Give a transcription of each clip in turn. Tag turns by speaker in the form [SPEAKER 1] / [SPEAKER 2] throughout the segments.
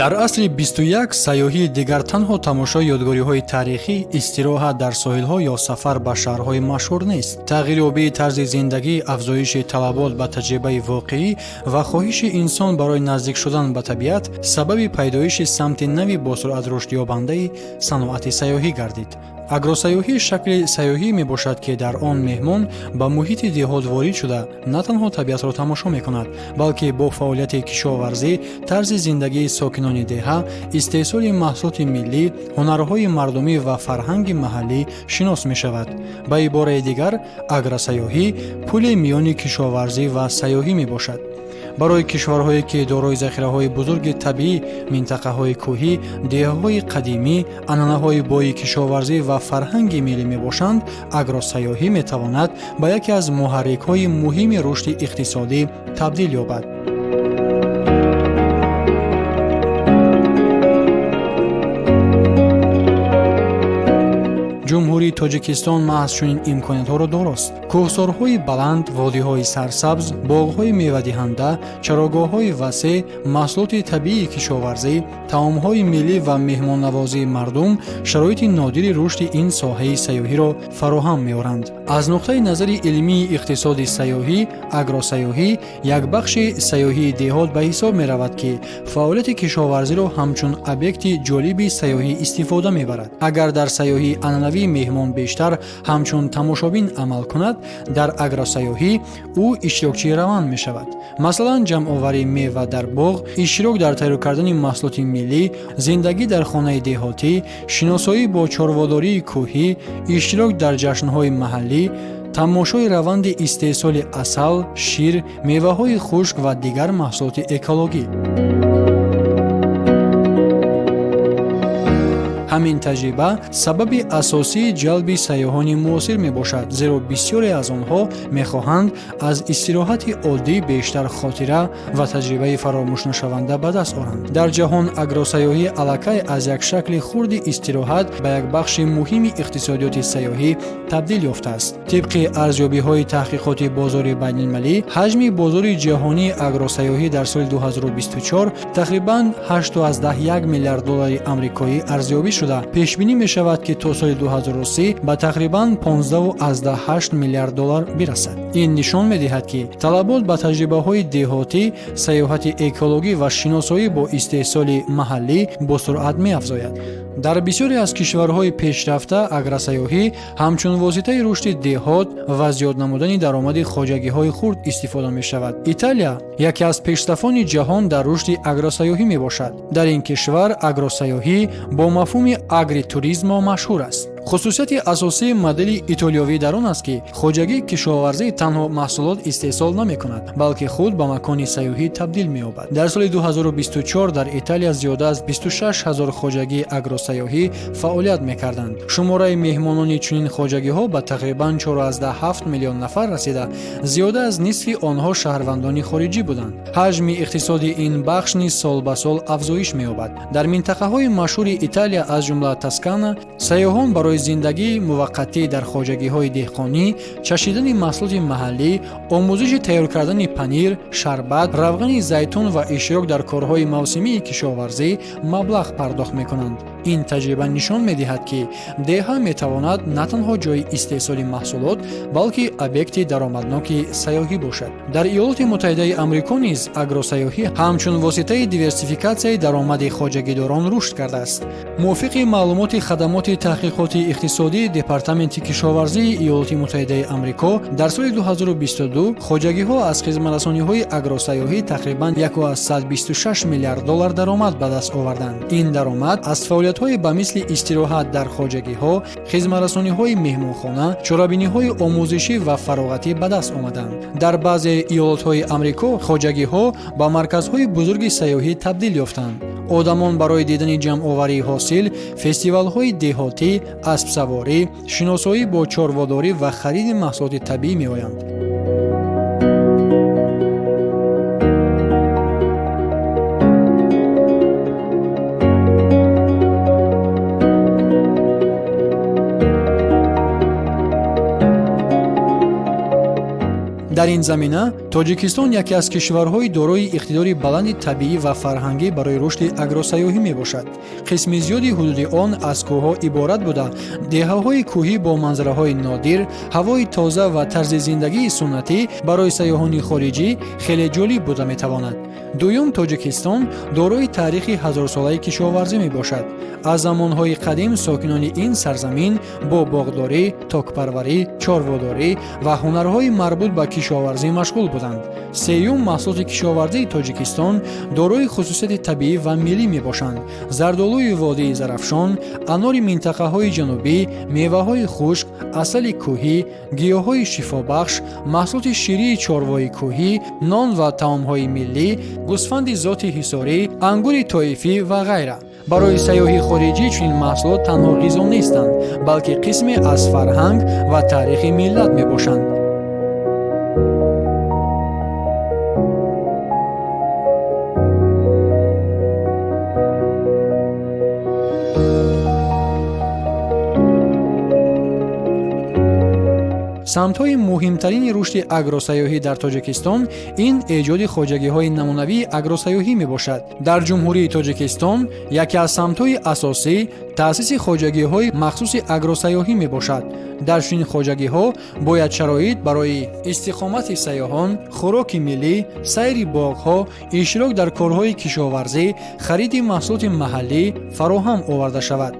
[SPEAKER 1] дар асри 21 сайёҳӣ дигар танҳо тамошои ёдгориҳои таърихӣ, истироҳат дар соҳилҳо ё сафар ба шаҳрҳои машҳур нест. тағйирёбии тарзи зиндагӣ, афзоиши талабот ба таҷрибаи воқеӣ ва хоҳиши инсон барои наздик шудан ба табиат сабаби пайдоиши самти нави босуръат рушдёбандаи саноати сайёҳӣ гардид. агросайёҳӣ шакли сайёҳӣ мебошад, ки дар он меҳмон ба муҳити деҳот ворид шуда на танҳо табиатро тамошо мекунад, балки бо фаъолияти кишоварзӣ, тарзи зиндагии сокинони деҳа, истеҳсоли маҳсулоти миллӣ, ҳунарҳои мардумӣ ва фарҳанги маҳаллӣ шинос мешавад. ба ибораи дигар, агросайёҳӣ пули миёни кишоварзӣ ва сайёҳӣ мебошад. барои кишварҳое ки дорои захираҳои бузурги табиӣ, минтақаҳои кӯҳӣ, деҳаҳои қадимӣ, анъанаҳои бои кишоварзӣ ва фарҳанги миллӣ мебошанд, агросайёҳӣ метавонад ба яке аз муҳаррикҳои муҳими рушди иқтисодӣ табдил ёбад. ҷумҳурии Тоҷикистон маҳз чунин имкониятҳоро дорост. кӯҳсорҳои баланд, водиҳои сарсабз, боғҳои мевадиҳанда, чарогоҳҳои васеъ, маҳсулоти табиии кишоварзӣ, таомҳои миллӣ ва меҳмоннавозии мардум шароити нодири рушди ин соҳаи сайёҳиро фароҳам меоранд. аз нуқтаи назари илмии иқтисоди сайёҳӣ, агросайёҳӣ як бахши сайёҳии деҳот ба ҳисоб меравад, ки фаъолияти кишоварзиро ҳамчун объекти ҷолиби сайёҳӣ истифода мебарад. агар дар сайёҳӣ анъанавӣ меҳмон бештар ҳамчун тамошобин амал кунад, дар агросайёҳӣ ӯ иштирокчии раванд мешавад. масалан, ҷамъоварӣ мева дар боғ, иштирок дар тайёр кардани маҳсулоти миллӣ, зиндагӣ дар хонаи деҳотӣ, шиносоӣ бо чорводории кӯҳӣ, иштирок дар ҷашнҳои маҳаллӣ, тамошои раванди истеҳсоли асал, шир, меваҳои хушк ва дигар маҳсулоти экологӣ. ҳамин таҷриба сабаби асосии ҷалби сайёҳони муосир мебошад, зеро бисёре аз онҳо мехоҳанд аз истироҳати оддӣ бештар хотира ва таҷрибаи фаромӯшнашаванда ба даст оранд. дар ҷаҳон агросайёҳӣ аллакай аз як шакли хурди истироҳат ба як бахши муҳими иқтисодиёти сайёҳӣ табдил ёфтааст. тибқи арзёбиҳои таҳқиқоти бозори байналмилалӣ, ҳаҷми бозори ҷаҳонии агросайёҳӣ дар соли 2024 тақрибан $8.1 миллиард амрикоӣ арзёбӣ шуда, пешбинӣ мешавад, ки то соли 2030 ба тақрибан $15.8 миллиард бирасад. ин нишон медиҳад, ки талабот ба таҷрибаҳои деҳотӣ, сайёҳати экологӣ ва шиносоӣ бо истеҳсоли маҳаллӣ бо суръат меафзояд. дар бисёре аз кишварҳои пешрафта агросайёҳӣ ҳамчун воситаи рушди деҳот ва зиёд намудани даромади хоҷагиҳои хурд истифода мешавад. италия яке аз пешсафони ҷаҳон дар рушди агросайёҳӣ мебошад. дар ин кишвар агросайёҳӣ бо мафҳуми агритуризмо машҳур аст. хусусияти асосии модели итолиёвӣ дар он аст, ки хоҷагии кишоварзӣ танҳо маҳсулот истеҳсол намекунад, балки худ ба макони сайёҳӣ табдил меёбад. дар соли 2024 дар Италия зиёда аз 26 000 хоҷагии агросайёҳӣ фаъолият мекарданд. шумораи меҳмонони чунин хоҷагиҳо ба тақрибан 4.7 миллион нафар расида, зиёда аз нисфи онҳо шаҳрвандони хориҷӣ буданд. ҳаҷми иқтисоди ин бахш низ сол ба сол афзоиш меёбад. дар минтақаҳои машҳури Италия аз ҷумла Тоскана, сайёҳон барои зиндагии муваққатӣ дар хоҷагиҳои деҳқонӣ, чашидани маҳсулоти маҳаллӣ, омӯзиши тайёр кардани панир, шарбат, равғани зайтун ва иштирок дар корҳои мавсимии кишоварзӣ маблағ пардохт мекунанд. ин таҷриба нишон медиҳад, ки деҳа метавонад на танҳо ҷойи истеҳсоли маҳсулот, балки объекти даромадноки сайёҳӣ бошад. дар Иёлоти Муттаҳидаи Амрико низ агросайёҳӣ ҳамчун воситаи диверсификатсияи даромади хоҷагидорон рушд кардааст. мувофиқи маълумоти хадамоти таҳқиқоти иқтисодии Департаменти кишоварзии Иёлоти Муттаҳидаи Амрико, дар соли 2022 хоҷагиҳо аз хизматрасониҳои агросайёҳӣ тақрибан $126 миллиард даромад ба даст оварданд. ин даромад аз фаъолиятҳои ба мисли истироҳат дар хоҷагиҳо, хизматрасониҳои меҳмонхона, чорабиниҳои омӯзишӣ ва фароғатӣ ба даст омаданд. дар баъзе иёлотҳои Амрико хоҷагиҳо ба марказҳои бузурги сайёҳӣ табдил ёфтанд. одамон барои дидани ҷамъоварии ҳосил, фестивалҳои деҳотӣ, аспсаворӣ, шиносоӣ бо чорводорӣ ва хариди маҳсулоти табиӣ меоянд. дар ин замина тоҷикистон яке аз кишварҳои дорои иқтидори баланди табиӣ ва фарҳангӣ барои рушди агросаёҳӣ мебошад. қисми зиёди ҳудуди он аз кӯҳҳо иборат буда, деҳаҳои кӯҳӣ бо манзараҳои нодир, ҳавои тоза ва тарзи зиндагии суннатӣ барои сайёҳони хориҷӣ хеле ҷолиб буда метавонад. дуюм, тоҷикистон дорои таърихи ҳазорсолаи кишоварзӣ мебошад. аз замонҳои қадим сокинони ин сарзамин бо боғдорӣ, токпарварӣ, чорводорӣ ва ҳунарҳои марбут ба кишоварзӣ машғул буданд. сеюм, маҳсулоти кишоварзии тоҷикистон дорои хусусияти табиӣ ва миллӣ мебошанд. зардолӯи водии зарафшон, анори минтақаҳои ҷанубӣ, меваҳои хушк, асали кӯҳӣ, гиёҳҳои шифобахш, маҳсулоти ширии чорвои кӯҳӣ, нон ва таомҳои миллӣ, гӯсфанди зоти ҳисорӣ, ангури тоифӣ ва ғайра. барои сайёҳи хориҷӣ чунин маҳсулот танҳо ғизо нестанд, балки қисме аз фарҳанг ва таърихи миллат мебошанд. самтҳои муҳимтарини рушди агросаёҳӣ дар тоҷикистон ин эҷоди хоҷагиҳои намунавии агросаёҳӣ мебошад. дар ҷумҳурии тоҷикистон яке аз самтҳои асосӣ таъсиси хоҷагиҳои махсуси агросаёҳӣ мебошад. дар чунин хоҷагиҳо бояд шароит барои истиқомати сайёҳон, хӯроки миллӣ, сайри боғҳо, иштирок дар корҳои кишоварзӣ, хариди маҳсулоти маҳаллӣ фароҳам оварда шавад.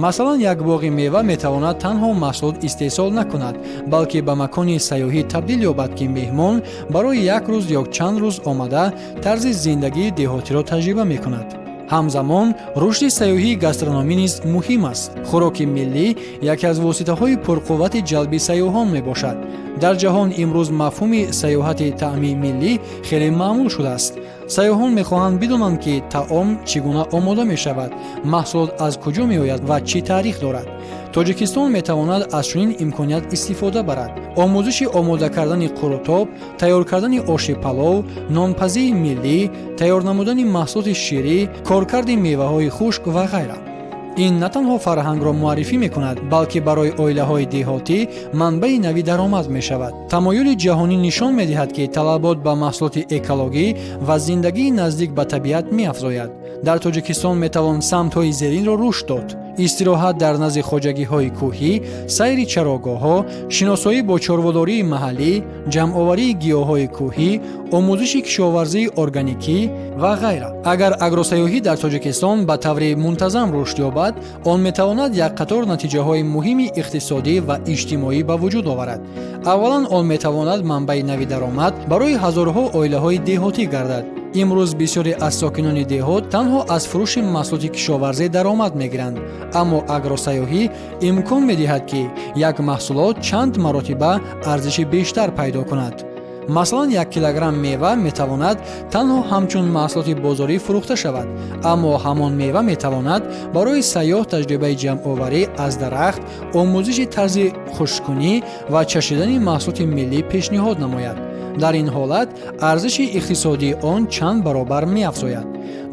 [SPEAKER 1] масалан, як боғи мева метавонад танҳо маҳсулот истеҳсол накунад, балки ба макони сайёҳӣ табдил ёбад, ки меҳмон барои як рӯз ё чанд рӯз омада тарзи зиндагии деҳотиро таҷриба мекунад. ҳамзамон рушди сайёҳии гастрономӣ низ муҳим аст. хӯроки миллӣ яке аз воситаҳои пурқуввати ҷалби сайёҳон мебошад. дар ҷаҳон имрӯз мафҳуми сайёҳати таъми миллӣ хеле маъмул шудааст. сайёҳон мехоҳанд бидонанд, ки таом чӣ гуна омода мешавад, маҳсулот аз куҷо меояд ва чӣ таърих дорад. тоҷикистон метавонад аз чунин имконият истифода барад. омӯзиши омода кардани қурутоб, тайёр кардани оши палов, нонпазии миллӣ, тайёр намудани маҳсулоти ширӣ, коркарди меваҳои хушк ва ғайра. ин на танҳо фарҳангро муаррифӣ мекунад, балки барои оилаҳои деҳотӣ манбаи нави даромад мешавад. тамоюли ҷаҳонӣ нишон медиҳад, ки талабот ба маҳсулоти экологӣ ва зиндагии наздик ба табиат меафзояд. дар тоҷикистон метавон самтҳои зеринро рушд дод: истироҳат дар назди хоҷагиҳои кӯҳӣ, сайри чарогоҳҳо, шиносоӣ бо чорводории маҳаллӣ, ҷамъоварии гиёҳҳои кӯҳӣ, омӯзиши кишоварзии органикӣ ва ғайра. агар агросаёҳӣ дар тоҷикистон ба таври мунтазам рушд ёбад, он метавонад як қатор натиҷаҳои муҳими иқтисодӣ ва иҷтимоӣ ба вуҷуд оварад. аввалан, он метавонад манбаи нави даромад барои ҳазорҳо оилаҳои деҳотӣ гардад. имрӯз бисёре аз сокинони деҳот танҳо аз фурӯши маҳсулоти кишоварзӣ даромад мегиранд, аммо агросаёҳӣ имкон медиҳад, ки як маҳсулот чанд маротиба арзиши бештар пайдо кунад. масалан, 1 килограмм мева метавонад танҳо ҳамчун маҳсулоти бозорӣ фурӯхта шавад, аммо ҳамон мева метавонад барои сайёҳ таҷрибаи ҷамъоварӣ аз дарахт, омӯзиши тарзи хушккунӣ ва чашидани маҳсулоти миллӣ пешниҳод намояд. дар ин ҳолат арзиши иқтисодии он чанд баробар меафзояд.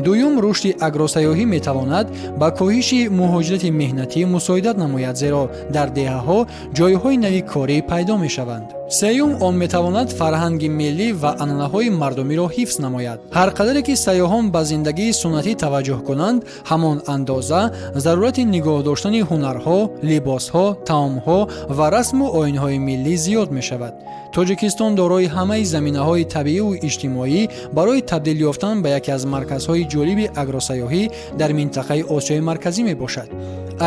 [SPEAKER 1] дуюм, рушди агросаёҳӣ метавонад ба коҳиши муҳоҷирати меҳнатӣ мусоидат намояд, зеро дар деҳаҳо ҷойҳои нави корӣ пайдо мешаванд. сеюм, он метавонад фарҳанги миллӣ ва анъанаҳои мардумиро ҳифз намояд. ҳар қадаре ки сайёҳон ба зиндагии суннатӣ таваҷҷӯҳ кунанд, ҳамон андоза зарурати нигоҳ доштани ҳунарҳо, либосҳо, таомҳо ва расму оинҳои миллӣ зиёд мешавад. тоҷикистон дорои ҳамаи заминаҳои табииву иҷтимоӣ барои табдил ёфтан ба яке аз марказҳои ҷолиби агросаёҳӣ дар минтақаи Осиёи марказӣ мебошад.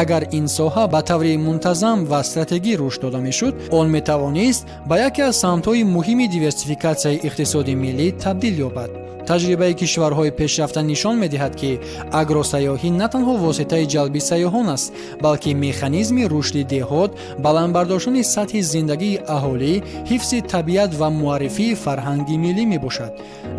[SPEAKER 1] агар ин соҳа ба таври мунтазам ва стратегӣ рушд дода мешуд, он метавонист ба яке аз самтҳои муҳими диверсификатсияи иқтисоди миллӣ табдил ёбад. таҷрибаи кишварҳои пешрафта нишон медиҳад, ки агросаёҳӣ на танҳо воситаи ҷалби сайёҳон аст, балки механизми рушди деҳот, баландбардоштани сатҳи зиндагии аҳолӣ, ҳифзи табиат ва муаррифии фарҳанги миллӣ мебошад.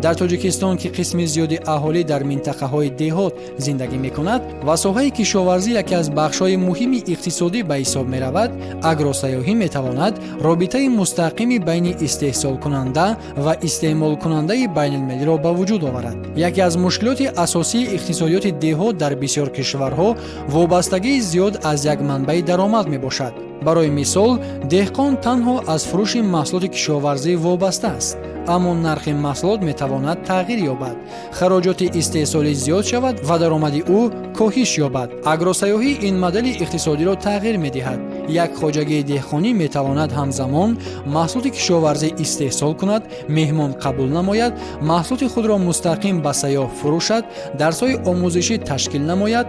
[SPEAKER 1] дар тоҷикистон, ки қисми зиёди аҳолӣ дар минтақаҳои деҳот зиндагӣ мекунад ва соҳаи кишоварзӣ яке аз бахшҳои муҳими иқтисодӣ ба ҳисоб меравад, агросаёҳӣ метавонад робитаи мустақими байни истеҳсолкунанда ва истеъмолкунандаи байналмилалиро ба وجود آورد. یکی از مشکلات اساسی اقتصادیات دهات در بسیار کشورها وابستگی زیاد از یک منبع درآمد میباشد. برای مثال، دهقان تنها از فروش محصولات کشاورزی وابسته است، اما نرخ محصولات میتواند تغییر یابد، خراجات استحصالی زیاد شود و درآمد او کاهش یابد. اگروسیاحی این مدل اقتصادی را تغییر میدهد. یک خواجگی دهقانی میتواند همزمان محصولات کشاورزی استحصال کند، مهمان قبول نماید، محصولات خود را مستقیم به سیاح فروشد، درس‌های آموزشی تشکیل نماید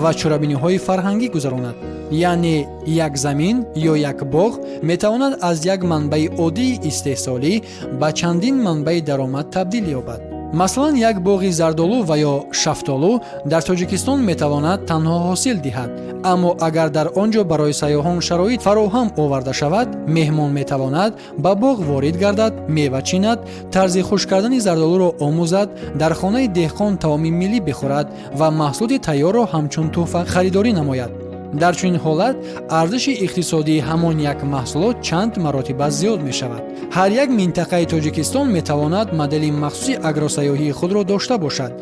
[SPEAKER 1] و چرابینی‌های فرهنگی گذراند. یعنی یک زمین یا یک باغ میتواند از یک منبع عادی استحصالی به چندین منبع درآمد تبدیل یابد. مثلا یک باغ زردالو و یا شفتالو در تاجیکستان میتواند تنها حاصل دهد، اما اگر در آنجا برای سیاحان شرایط فراهم آورده شود، مهمان میتواند به باغ وارد گردد، میوه چیند، طرز خشک کردن زردالو را آموزد، در خانه دهقان طعام ملی بخورد و محصول تیار را همچون تحفه خریداری نماید. در چنین حالت ارزش اقتصادی همان یک محصولات چند مراتب زیاد می شود. هر یک منطقه تاجیکستان می تواند مدل مخصوص اگروسیاحی خود را داشته باشد.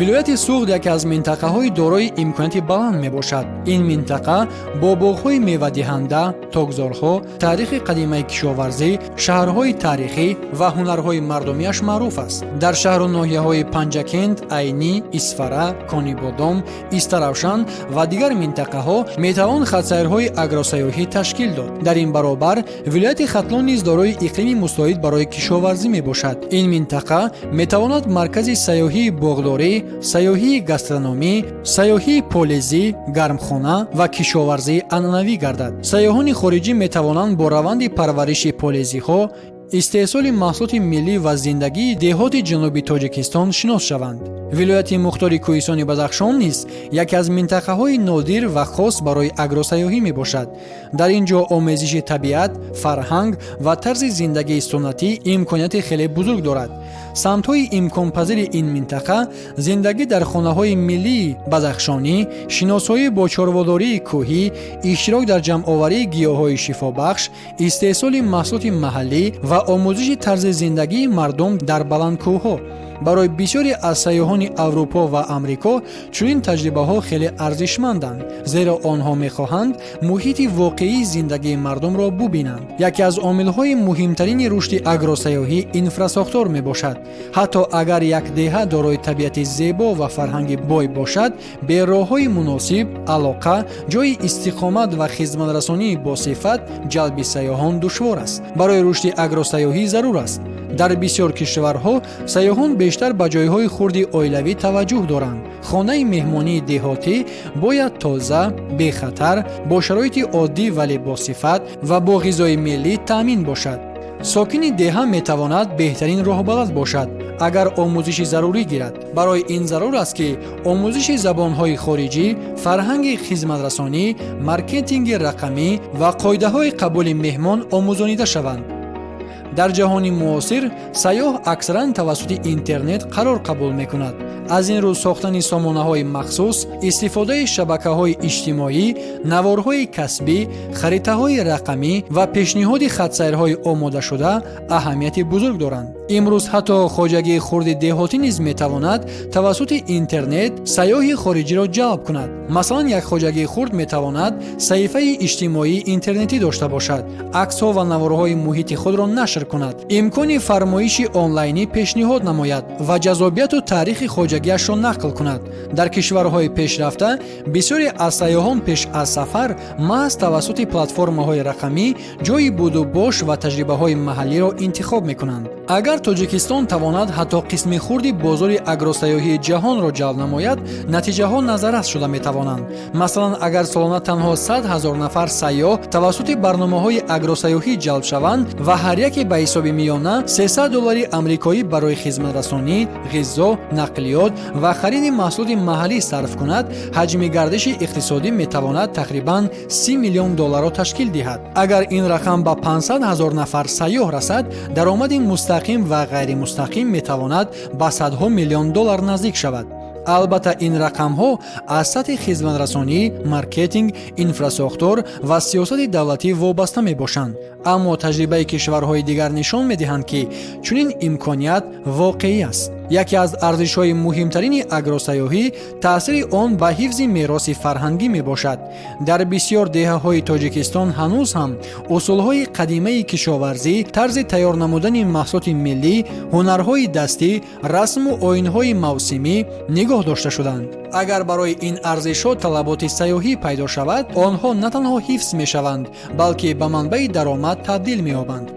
[SPEAKER 1] ولایت سوغد یکی از منطقه های دارای امکانات بلند می باشد. این منطقه با باغ‌های میوه دهنده، تاکزارها، تاریخ قدیمی کشاورزی، شهرهای تاریخی و هنرهای مردمیش معروف است. در شهر و ناحیه‌های پنجکند، عینی، اسفره، کانیبادام، استروشن و دیگر منطقه ها می توان خطسیرهای اگروسیاحی تشکیل داد. در این برابر ولایت ختلان نیز دارای اقلیم مساعد برای کشاورزی می باشد. این منطقه می تواند مرکز سیاحی باغداری، سیاحی گاسترونومی، سیاحی پولیزی، گرمخانه و کشاورزی عنعنوی گردد. سیاحان خارجی می توانند با روند پرورش پولیزی ها، استحصال محصولات ملی و زندگی دهات جنوبی تاجیکستان شناس شوند. ولایت مختار کوهستان بدخشان نیز یکی از منطقه های نادر و خاص برای اگروسیاحی می باشد. در اینجا آمیزش طبیعت، فرهنگ و طرز زندگی سنتی امکانات خیلی بزرگ دارد. سمت های امکان پذیر این منطقه زندگی در خانه های ملی بدخشانی، شناسایی با چارواداری کوهی، اشتراک در جمع آوری گیاهای شفابخش، استحصال محصولات محلی و آموزش طرز زندگی مردم در بلندکوه‌ها. برای بسیاری از سیاحان اروپا و امریکا چنین تجربه‌ها خیلی ارزشمندند، زیرا آنها می‌خواهند محیط واقعی زندگی مردم را ببینند. یکی از عامل‌های مهمترین رشد اگروسیاحی اینفراساختور میباشد. حتی اگر یک دهه دارای طبیعت زیبا و فرهنگ بای باشد، به راه‌های مناسب، علاقه، جای استقامت و خدمت‌رسانی با صفت جلب سیاحان دشوار است. برای رشد اگروسیاحی ضرور است در بسیار کشورها سیاحان بیشتر به جایهای خرد عائلوی توجه دارند. خانه مهمانی دهاتی باید تازه، بی خطر، با شرایط عادی ولی با صفت و با غذای ملی تامین باشد. ساکن دهه می تواند بهترین راه بلد باشد اگر آموزش ضروری گیرد. برای این ضرور است که آموزش زبانهای خارجی، فرهنگ خدمت‌رسانی، مارکتینگ رقمی و قاعده‌های قبول مهمان آموزانیده شوند. در جهان معاصر سیاح اکثرا توسط اینترنت قرار قبول می‌کند. از این رو ساختن سامانه‌های مخصوص، استفاده شبکه‌های اجتماعی، نوارهای کسبی، خریطه‌های رقمی و پیشنهاد خطسیرهای آماده شده اهمیت بزرگ دارند. امروز حتی خواجگی خرد دهاتی نیز می‌تواند توسط اینترنت سیاح خارجی را جلب کند. مثلا یک خواجگی خرد می‌تواند صفحه اجتماعی اینترنتی داشته باشد، عکس‌ها و نوارهای محیط خود را نشر کند، امکان فرمایش آنلاینی پیشنهاد نماید و جذابیت و تاریخ خواجگیش را نقل کند. در کشورهای پیشرفته بسیاری از سیاحان پیش از سفر محض توسط پلتفرم‌های رقمی جای بود و باش و تجربه‌های محلی را انتخاب می‌کنند. اگر تاجیکستان تواند حتی قسم خردی بازار اگروسیاحی جهان را جلب نماید، نتیجه‌ها نظررس شده می‌توانند. مثلا اگر سالانه تنها 100,000 نفر سیاح توسط برنامه‌های اگروسیاحی جلب شوند و هر یک به حساب میانه $300 آمریکایی برای خدمت‌رسانی، غذا، نقلیات و خرید محصولات محلی صرف کند، حجم گردش اقتصادی می‌تواند تقریباً $30 میلیون را تشکیل دهد. اگر این رقم به 500,000 نفر سیاح رسد، درآمد مستقیم و غیر مستقیم می‌تواند به $100 میلیون نزدیک شود. البته این رقم‌ها از سطح خدمت‌رسانی، مارکتینگ، اینفراساختور و سیاست دولتی وابسته می‌باشند. اما تجربه کشورهای دیگر نشان می‌دهند که چنین امکانیت واقعی است. яке аз арзишҳои муҳимтарини агросаёҳӣ таъсири он ба ҳифзи мероси фарҳангӣ мебошад. дар бисёр деҳаҳои тоҷикистон ҳанӯз ҳам усулҳои қадимаи кишоварзӣ, тарзи тайёр намудани маҳсулоти миллӣ, ҳунарҳои дастӣ, расму оинҳои мавсимӣ нигоҳ дошта шуданд. агар барои ин арзишҳо талаботи сайёҳӣ пайдо шавад, онҳо на танҳо ҳифз мешаванд, балки ба манбаи даромад табдил меёбанд.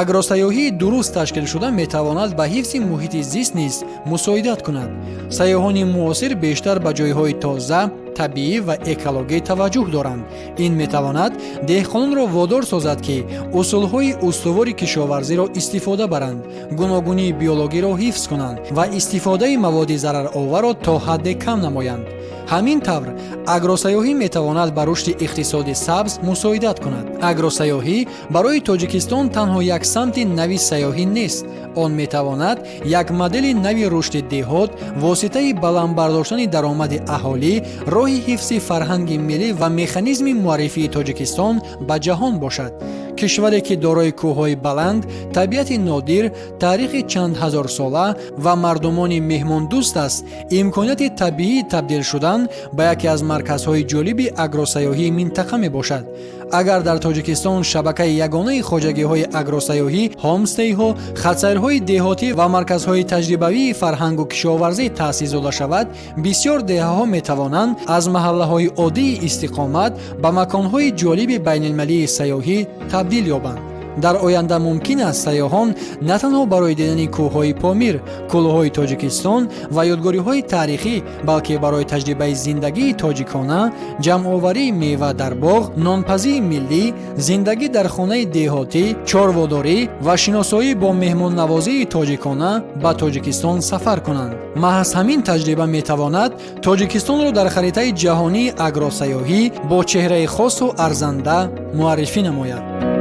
[SPEAKER 1] агросаёҳии дуруст ташкилшуда метавонад ба ҳифзи муҳити зист низ мусоидат кунад. сайёҳони муосир бештар ба ҷойҳои тоза, табиӣ ва экологӣ таваҷҷӯҳ доранд. ин метавонад деҳқононро водор созад, ки усулҳои устувори кишоварзиро истифода баранд, гуногунии биологиро ҳифз кунанд ва истифодаи маводи зарароварро то ҳадде кам намоянд. ҳамин тавр агросаёҳӣ метавонад ба рушди иқтисоди сабз мусоидат кунад. агросаёҳӣ барои Тоҷикистон танҳо як самти нави саёҳӣ нест. он метавонад як модели нави рушди деҳот, воситаи баландбардоштани даромади аҳолӣ, роҳи ҳифзи фарҳанги миллӣ ва механизми муаррифии Тоҷикистон ба ҷаҳон бошад. кишваре ки дорои кӯҳҳои баланд, табиати нодир, таърихи чанд ҳазорсола ва мардумони меҳмондӯст аст, имконияти табиӣ табдил шудан ба яке аз марказҳои ҷолиби агросаёҳии минтақа мебошад. агар дар Тоҷикистон шабакаи ягонаи хоҷагиҳои агросаёҳӣ, ҳомстейҳо, хатсайрҳои деҳотӣ ва марказҳои таҷрибавии фарҳангу кишоварзӣ таъсис дода шавад, бисёр деҳаҳо метавонанд аз маҳаллаҳои оддии истиқомат ба маконҳои ҷолиби байналмилалии саёҳӣ табдил ёбанд. дар оянда мумкин аст сайёҳон на танҳо барои дидани кӯҳҳои Помир, кӯлҳои Тоҷикистон ва ёдгориҳои таърихӣ, балки барои таҷрибаи зиндагии тоҷикона, ҷамъоварии мева дар боғ, нонпазии миллӣ, зиндагӣ дар хонаи деҳотӣ, чорводорӣ ва шиносоӣ бо меҳмоннавозии тоҷикона ба Тоҷикистон сафар кунанд. маҳз ҳамин таҷриба метавонад Тоҷикистонро дар харитаи ҷаҳонии агросаёҳӣ бо чеҳраи хосу арзанда муаррифӣ намояд.